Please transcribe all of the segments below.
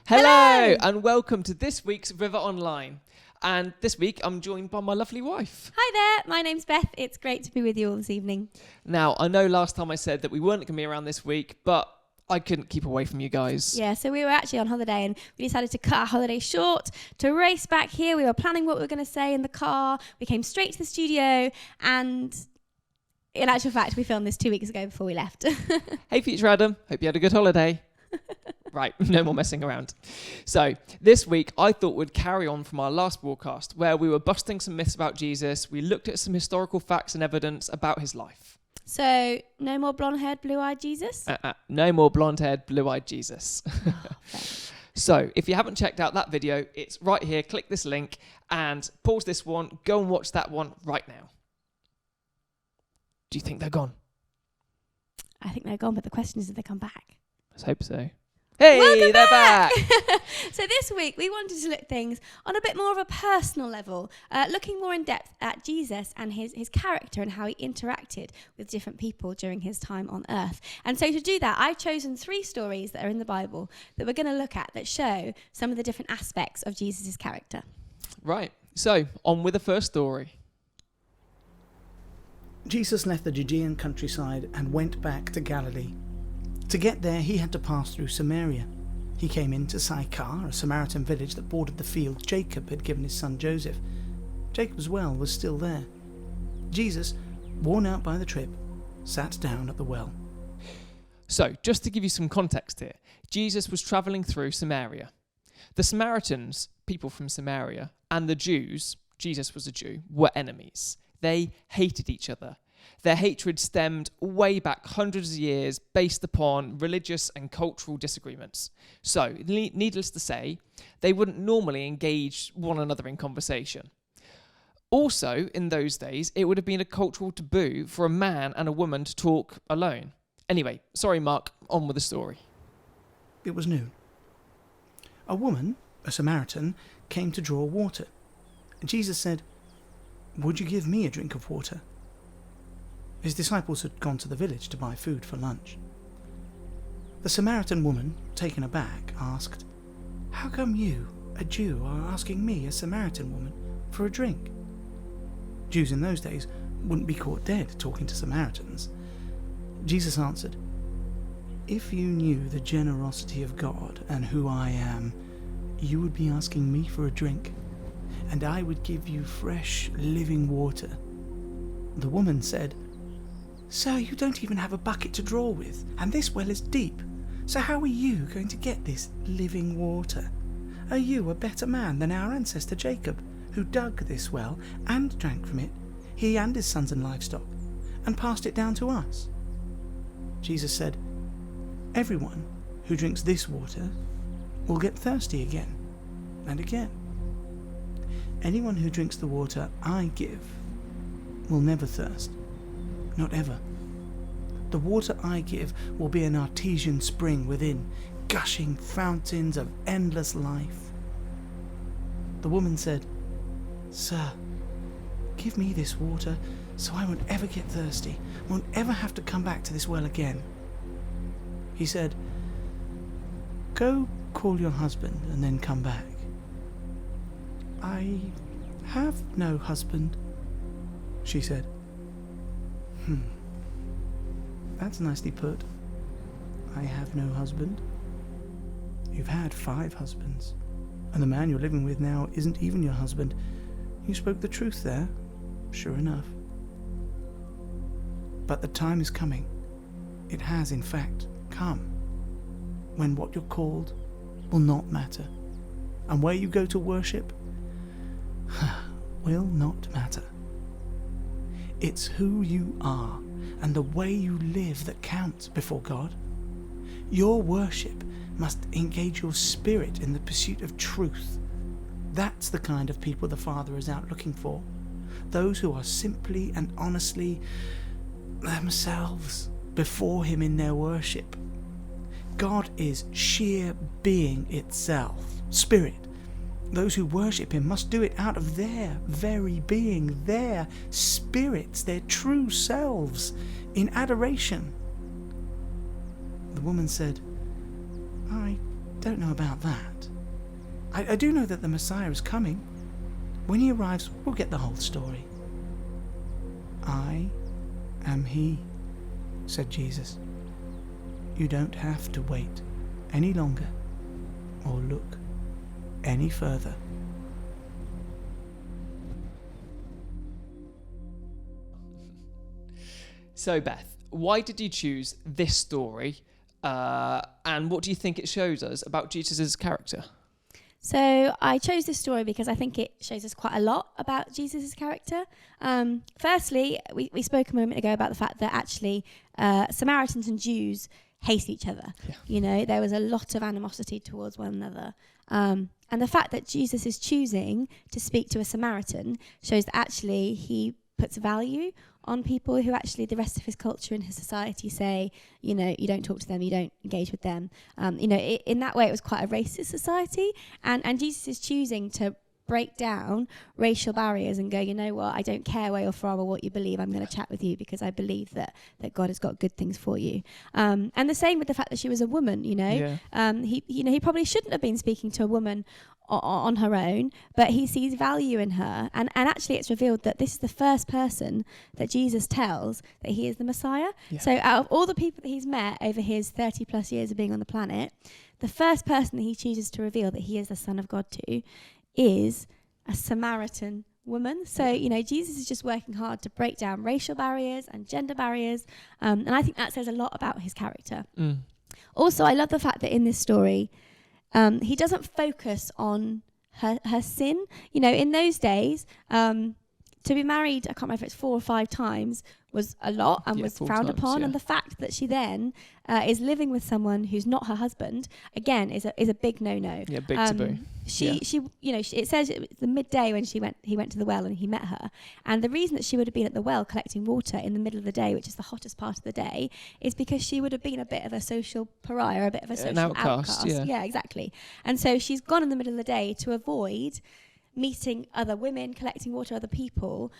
Hello and welcome to this week's River Online. And this week I'm joined by my lovely wife. Hi there, my name's Beth. It's great to be with you all this evening. Now, I know last time I said that we weren't going to be around this week, but I couldn't keep away from you guys. Yeah, so we were actually on holiday and we decided to cut our holiday short to race back here. We were planning what we were going to say in the car. We came straight to the studio and in actual fact, we filmed this 2 weeks ago before we left. Hey, future Adam. Hope you had a good holiday. Right, no more messing around. So, this week I thought we'd carry on from our last broadcast where we were busting some myths about Jesus. We looked at some historical facts and evidence about his life. So, no more blonde-haired, blue-eyed Jesus? No more blonde-haired, blue-eyed Jesus. So, if you haven't checked out that video, it's right here. Click this link and pause this one. Go and watch that one right now. Do you think they're gone? I think they're gone, but the question is if they come back. Let's hope so. Hey, Welcome they're back! So this week we wanted to look at things on a bit more of a personal level, looking more in depth at Jesus and his character and how he interacted with different people during his time on earth. And so to do that, I've chosen 3 stories that are in the Bible that we're going to look at that show some of the different aspects of Jesus' character. Right, so on with the first story. Jesus left the Judean countryside and went back to Galilee. To get there, he had to pass through Samaria. He came into Sychar, a Samaritan village that bordered the field Jacob had given his son Joseph. Jacob's well was still there. Jesus, worn out by the trip, sat down at the well. So, just to give you some context here, Jesus was travelling through Samaria. The Samaritans, people from Samaria, and the Jews, Jesus was a Jew, were enemies. They hated each other. Their hatred stemmed way back hundreds of years based upon religious and cultural disagreements. So, needless to say, they wouldn't normally engage one another in conversation. Also, in those days, it would have been a cultural taboo for a man and a woman to talk alone. Anyway, sorry Mark, on with the story. It was noon. A woman, a Samaritan, came to draw water. Jesus said, "Would you give me a drink of water?" His disciples had gone to the village to buy food for lunch. The Samaritan woman, taken aback, asked, "How come you, a Jew, are asking me, a Samaritan woman, for a drink?" Jews in those days wouldn't be caught dead talking to Samaritans. Jesus answered, "If you knew the generosity of God and who I am, you would be asking me for a drink, and I would give you fresh, living water." The woman said, "Sir, you don't even have a bucket to draw with, and this well is deep. So how are you going to get this living water? Are you a better man than our ancestor Jacob, who dug this well and drank from it, he and his sons and livestock, and passed it down to us?" Jesus said, "Everyone who drinks this water will get thirsty again and again. Anyone who drinks the water I give will never thirst. Not ever. The water I give will be an artesian spring within, gushing fountains of endless life." The woman said, "Sir, give me this water so I won't ever get thirsty, won't ever have to come back to this well again." He said, "Go call your husband and then come back." "I have no husband," she said. That's nicely put. I have no husband. You've had 5 husbands, and the man you're living with now isn't even your husband. You spoke the truth there, sure enough. But the time is coming. It has, in fact, come, when what you're called will not matter, and where you go to worship will not matter. It's who you are and the way you live that counts before God. Your worship must engage your spirit in the pursuit of truth. That's the kind of people the Father is out looking for. Those who are simply and honestly themselves before Him in their worship. God is sheer being itself, spirit. Those who worship Him must do it out of their very being, their spirits, their true selves, in adoration. The woman said, "I don't know about that. I do know that the Messiah is coming. When he arrives, we'll get the whole story. I am he, said Jesus. You don't have to wait any longer or look any further. So, Beth, why did you choose this story? And what do you think it shows us about Jesus' character? So I chose this story because I think it shows us quite a lot about Jesus' character. Firstly, we spoke a moment ago about the fact that actually Samaritans and Jews hate each other. Yeah. You know, there was a lot of animosity towards one another. And the fact that Jesus is choosing to speak to a Samaritan shows that actually he puts value on people who actually the rest of his culture and his society say, you know, you don't talk to them, you don't engage with them. In that way, it was quite a racist society. And Jesus is choosing to break down racial barriers and go, you know what, I don't care where you're from or what you believe, I'm going to chat with you because I believe that God has got good things for you. And the same with the fact that she was a woman, you know. Yeah. He probably shouldn't have been speaking to a woman on her own, but he sees value in her, and actually it's revealed that this is the first person that Jesus tells that he is the Messiah. Yeah. So out of all the people that he's met over his 30 plus years of being on the planet, the first person that he chooses to reveal that he is the Son of God to is a Samaritan woman. So, you know, Jesus is just working hard to break down racial barriers and gender barriers, and I think that says a lot about his character. Also, I love the fact that in this story he doesn't focus on her sin. You know, in those days, to be married, I can't remember if it's 4 or 5 times, was a lot and was frowned upon. Yeah. And the fact that she then is living with someone who's not her husband, again, is a big no-no. Yeah, big taboo. It says it was the midday when he went to the well and he met her. And the reason that she would have been at the well collecting water in the middle of the day, which is the hottest part of the day, is because she would have been a bit of a social pariah, a bit of a social outcast. Yeah, exactly. And so she's gone in the middle of the day to avoid meeting other women, collecting water, other people,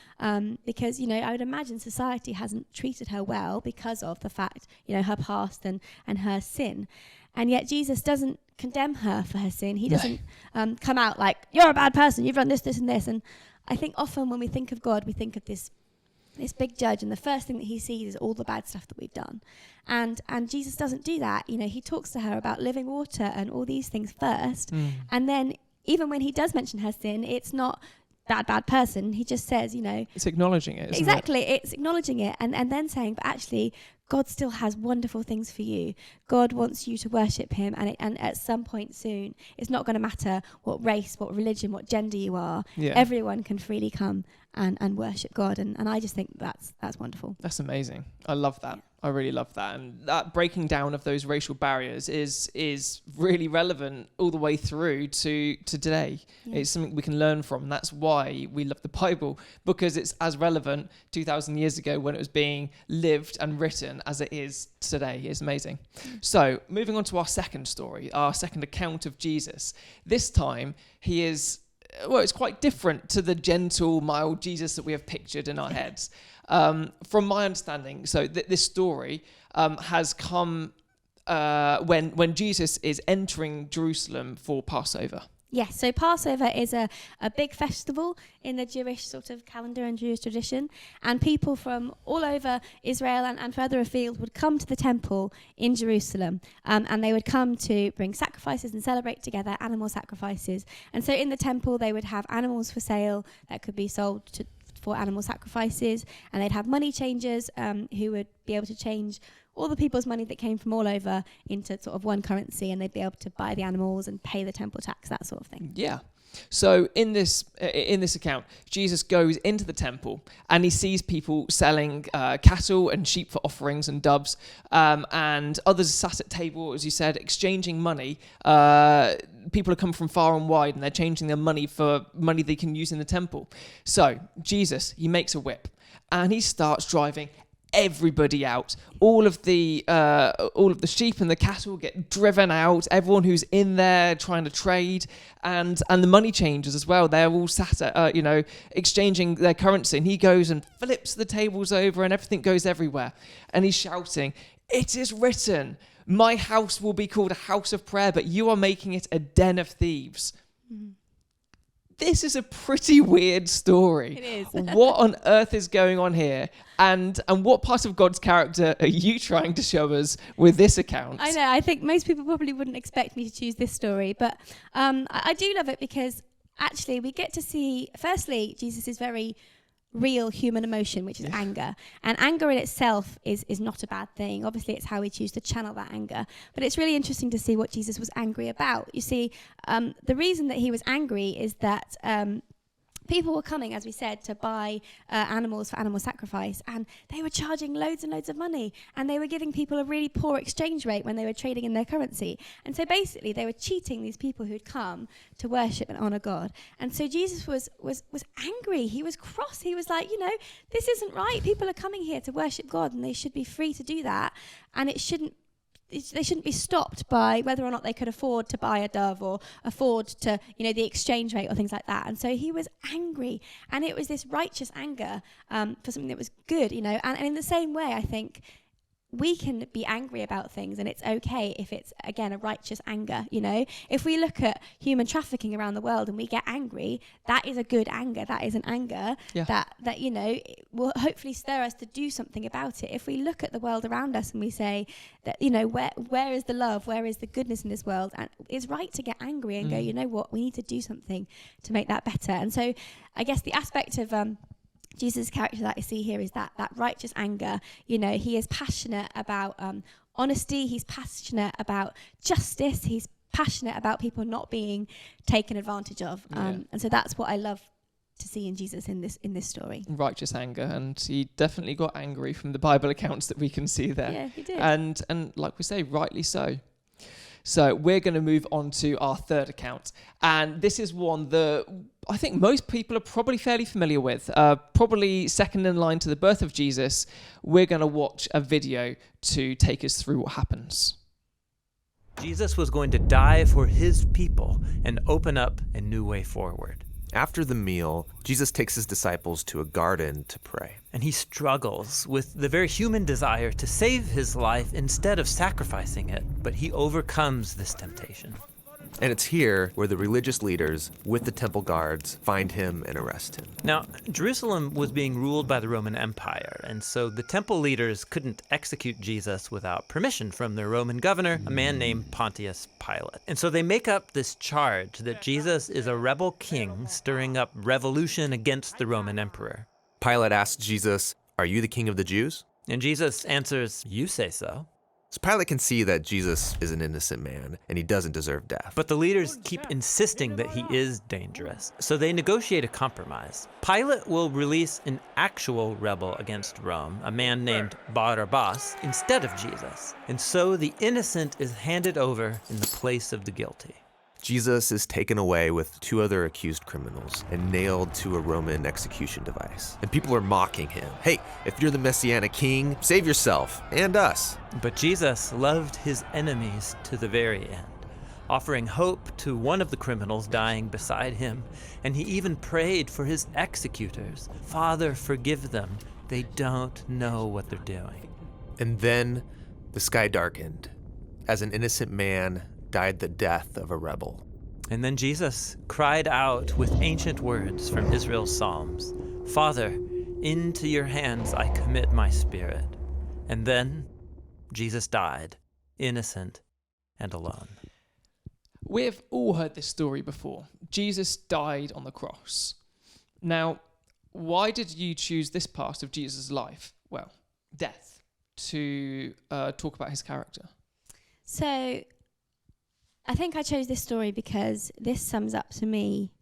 because, you know, I would imagine society hasn't treated her well because of the fact, you know, her past and her sin. And yet Jesus doesn't condemn her for her sin. He doesn't come out like, you're a bad person, you've done this, this and this. And I think often when we think of God, we think of this big judge, and the first thing that he sees is all the bad stuff that we've done. And Jesus doesn't do that. You know, he talks to her about living water and all these things first. And then even when he does mention her sin, it's not bad person. He just says, you know, it's acknowledging it, isn't exactly it? It's acknowledging it and then saying, but actually God still has wonderful things for you. God wants you to worship him, and at some point soon it's not going to matter what race, what religion, what gender you are. Yeah. Everyone can freely come and worship God, and I just think that's wonderful. That's amazing. I love that. Yeah. I really love that. And that breaking down of those racial barriers is really relevant all the way through to today. Yeah. It's something we can learn from. That's why we love the Bible, because it's as relevant 2,000 years ago when it was being lived and written as it is today. It's amazing. So moving on to our second story, our second account of Jesus. This time he is, well, it's quite different to the gentle, mild Jesus that we have pictured in our heads. From my understanding, so this story has come when Jesus is entering Jerusalem for Passover. Yes, so Passover is a big festival in the Jewish sort of calendar and Jewish tradition, and people from all over Israel and further afield would come to the temple in Jerusalem, and they would come to bring sacrifices and celebrate together animal sacrifices. And so in the temple they would have animals for sale that could be sold for animal sacrifices, and they'd have money changers who would be able to change all the people's money that came from all over into sort of one currency, and they'd be able to buy the animals and pay the temple tax, that sort of thing. Yeah. So in this account, Jesus goes into the temple and he sees people selling cattle and sheep for offerings and doves, and others sat at table, as you said, exchanging money. People have come from far and wide, and they're changing their money for money they can use in the temple. So Jesus, he makes a whip and he starts driving everybody out. All of the sheep and the cattle get driven out. Everyone who's in there trying to trade, and the money changers as well. They're all sat at, exchanging their currency. And he goes and flips the tables over, and everything goes everywhere. And he's shouting, "It is written, My house will be called a house of prayer, but you are making it a den of thieves. This is a pretty weird story. It is. What on earth is going on here? And what part of God's character are you trying to show us with this account? I know. I think most people probably wouldn't expect me to choose this story, but I do love it because actually we get to see, firstly, Jesus' very real human emotion, which is anger. And anger in itself is not a bad thing. Obviously, it's how we choose to channel that anger. But it's really interesting to see what Jesus was angry about. You see, the reason that he was angry is that people were coming, as we said, to buy animals for animal sacrifice, and they were charging loads and loads of money, and they were giving people a really poor exchange rate when they were trading in their currency. And so basically they were cheating these people who'd come to worship and honor God. And so Jesus was angry. He was cross. He was like, this isn't right. People are coming here to worship God, and they should be free to do that, and they shouldn't be stopped by whether or not they could afford to buy a dove or afford to, the exchange rate or things like that. And so he was angry, and it was this righteous anger for something that was good, and in the same way, I think we can be angry about things, and it's okay if it's, again, a righteous anger. If we look at human trafficking around the world and we get angry, that is a good anger. That is an anger that will hopefully stir us to do something about it. If we look at the world around us and we say that, where is the love, where is the goodness in this world, and it's right to get angry and go, you know what, we need to do something to make that better. And so I guess the aspect of Jesus' character that I see here is that righteous anger. He is passionate about honesty. He's passionate about justice. He's passionate about people not being taken advantage of. And so that's what I love to see in Jesus in this story. Righteous anger, and he definitely got angry from the Bible accounts that we can see there. Yeah, he did. And like we say, rightly so. So we're going to move on to our third account. And this is one that I think most people are probably fairly familiar with. Probably second in line to the birth of Jesus. We're going to watch a video to take us through what happens. Jesus was going to die for his people and open up a new way forward. After the meal, Jesus takes his disciples to a garden to pray. And he struggles with the very human desire to save his life instead of sacrificing it, but he overcomes this temptation. And it's here where the religious leaders, with the temple guards, find him and arrest him. Now, Jerusalem was being ruled by the Roman Empire, and so the temple leaders couldn't execute Jesus without permission from their Roman governor, a man named Pontius Pilate. And so they make up this charge that Jesus is a rebel king stirring up revolution against the Roman emperor. Pilate asks Jesus, "Are you the king of the Jews?" And Jesus answers, "You say so." So Pilate can see that Jesus is an innocent man and he doesn't deserve death. But the leaders keep insisting that he is dangerous, so they negotiate a compromise. Pilate will release an actual rebel against Rome, a man named Barabbas, instead of Jesus. And so the innocent is handed over in the place of the guilty. Jesus is taken away with two other accused criminals and nailed to a Roman execution device. And people are mocking him. Hey, if you're the Messianic king, save yourself and us. But Jesus loved his enemies to the very end, offering hope to one of the criminals dying beside him. And he even prayed for his executors. "Father, forgive them. They don't know what they're doing." And then the sky darkened as an innocent man died the death of a rebel. And then Jesus cried out with ancient words from Israel's Psalms, "Father, into your hands I commit my spirit." And then Jesus died, innocent and alone. We've all heard this story before. Jesus died on the cross. Now, why did you choose this part of Jesus' life, well, death, to talk about his character? So I think I chose this story because this sums up to me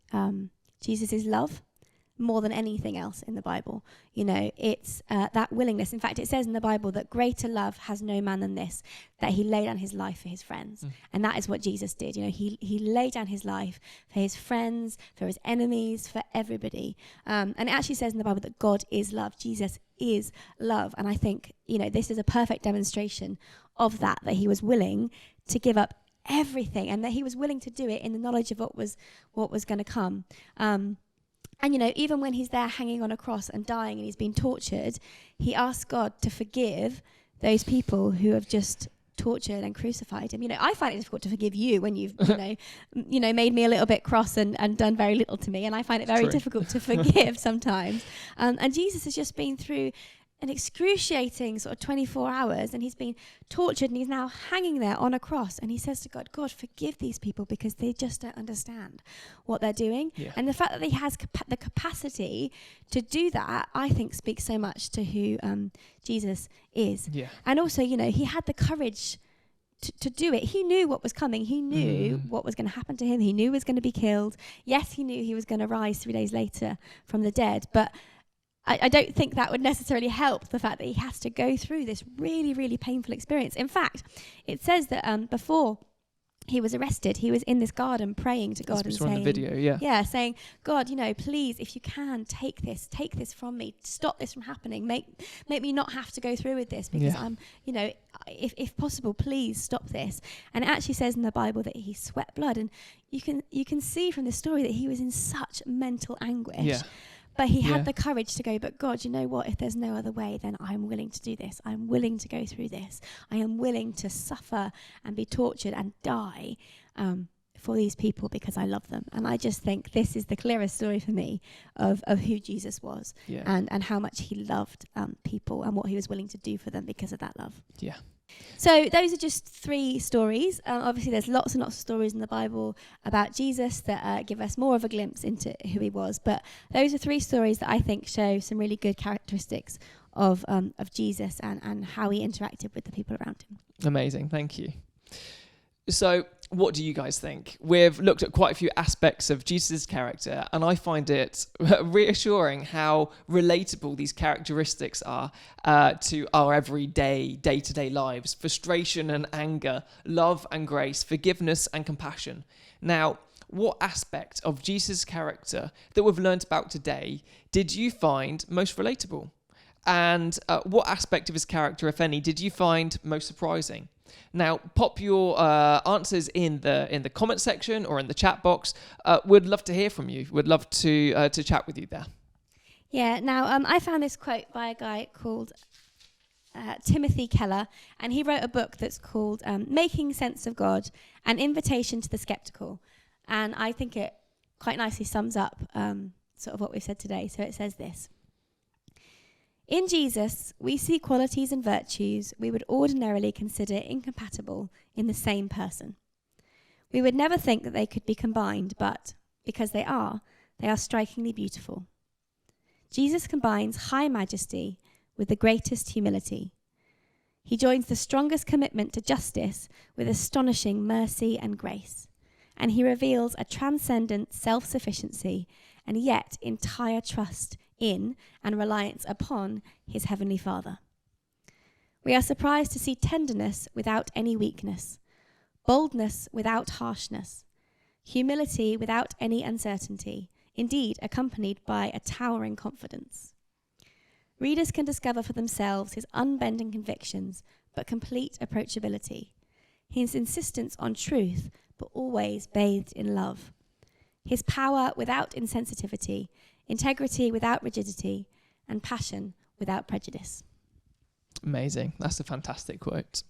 Jesus' love more than anything else in the Bible. It's that willingness. In fact, it says in the Bible that greater love has no man than this, that he laid down his life for his friends. And that is what Jesus did. He laid down his life for his friends, for his enemies, for everybody. And it actually says in the Bible that God is love. Jesus is love. And I think, this is a perfect demonstration of that he was willing to give up everything, and that he was willing to do it in the knowledge of what was going to come. And even when he's there hanging on a cross and dying and he's been tortured, he asks God to forgive those people who have just tortured and crucified him. I find it difficult to forgive you when you've, made me a little bit cross and done very little to me. And I find it very True. difficult to forgive sometimes. And Jesus has just been through an excruciating sort of 24 hours, and he's been tortured, and he's now hanging there on a cross, and he says to God, forgive these people because they just don't understand what they're doing. Yeah. And the fact that he has the capacity to do that, I think, speaks so much to who Jesus is. Yeah. And also, he had the courage to do it. He knew what was coming. He knew what was going to happen to him. He knew he was going to be killed. Yes, he knew he was going to rise 3 days later from the dead, but I don't think that would necessarily help the fact that he has to go through this really, really painful experience. In fact, it says that before he was arrested, he was in this garden praying to God and saying, the video, yeah. Saying, God, please, if you can, take this from me, stop this from happening, make me not have to go through with this, because I'm, if possible, please stop this. And it actually says in the Bible that he sweat blood, and you can see from the story that he was in such mental anguish. Yeah. But he had the courage to go, but God, you know what? If there's no other way, then I'm willing to do this. I'm willing to go through this. I am willing to suffer and be tortured and die for these people because I love them. And I just think this is the clearest story for me of who Jesus was and how much he loved people and what he was willing to do for them because of that love. Yeah. So those are just 3 stories. Obviously, there's lots and lots of stories in the Bible about Jesus that give us more of a glimpse into who he was. But those are 3 stories that I think show some really good characteristics of Jesus and how he interacted with the people around him. Amazing. Thank you. So what do you guys think? We've looked at quite a few aspects of Jesus' character, and I find it reassuring how relatable these characteristics are to our everyday, day-to-day lives. Frustration and anger, love and grace, forgiveness and compassion. Now, what aspect of Jesus' character that we've learnt about today did you find most relatable? And what aspect of his character, if any, did you find most surprising? Now, pop your answers in the comment section or in the chat box. We'd love to hear from you. We'd love to chat with you there. Yeah. Now, I found this quote by a guy called Timothy Keller, and he wrote a book that's called "Making Sense of God: An Invitation to the Skeptical," and I think it quite nicely sums up sort of what we've said today. So it says this. In Jesus, we see qualities and virtues we would ordinarily consider incompatible in the same person. We would never think that they could be combined, but because they are strikingly beautiful. Jesus combines high majesty with the greatest humility. He joins the strongest commitment to justice with astonishing mercy and grace. And he reveals a transcendent self-sufficiency and yet entire trust in and reliance upon his heavenly Father. We are surprised to see tenderness without any weakness, boldness without harshness, humility without any uncertainty, indeed accompanied by a towering confidence. Readers can discover for themselves his unbending convictions, but complete approachability, his insistence on truth, but always bathed in love, his power without insensitivity, integrity without rigidity, and passion without prejudice. Amazing. That's a fantastic quote.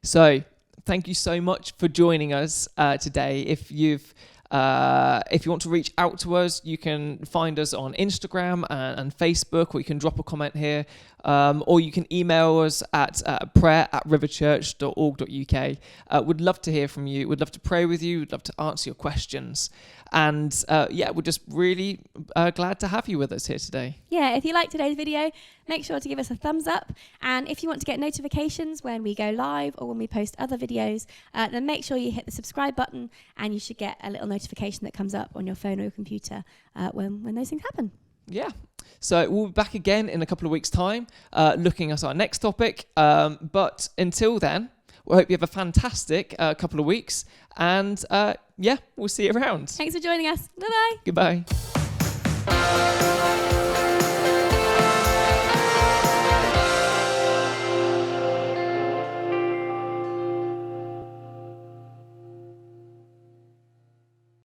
So, thank you so much for joining us today. If you want to reach out to us, you can find us on Instagram and Facebook, or you can drop a comment here, or you can email us at prayer@riverchurch.org.uk. We'd love to hear from you. We'd love to pray with you. We'd love to answer your questions. And we're just really glad to have you with us here today. Yeah, if you liked today's video, make sure to give us a thumbs up. And if you want to get notifications when we go live or when we post other videos, then make sure you hit the subscribe button, and you should get a little notification that comes up on your phone or your computer when those things happen. Yeah. So we'll be back again in a couple of weeks' time, looking at our next topic. But until then, we hope you have a fantastic couple of weeks. And we'll see you around. Thanks for joining us. Bye-bye. Goodbye.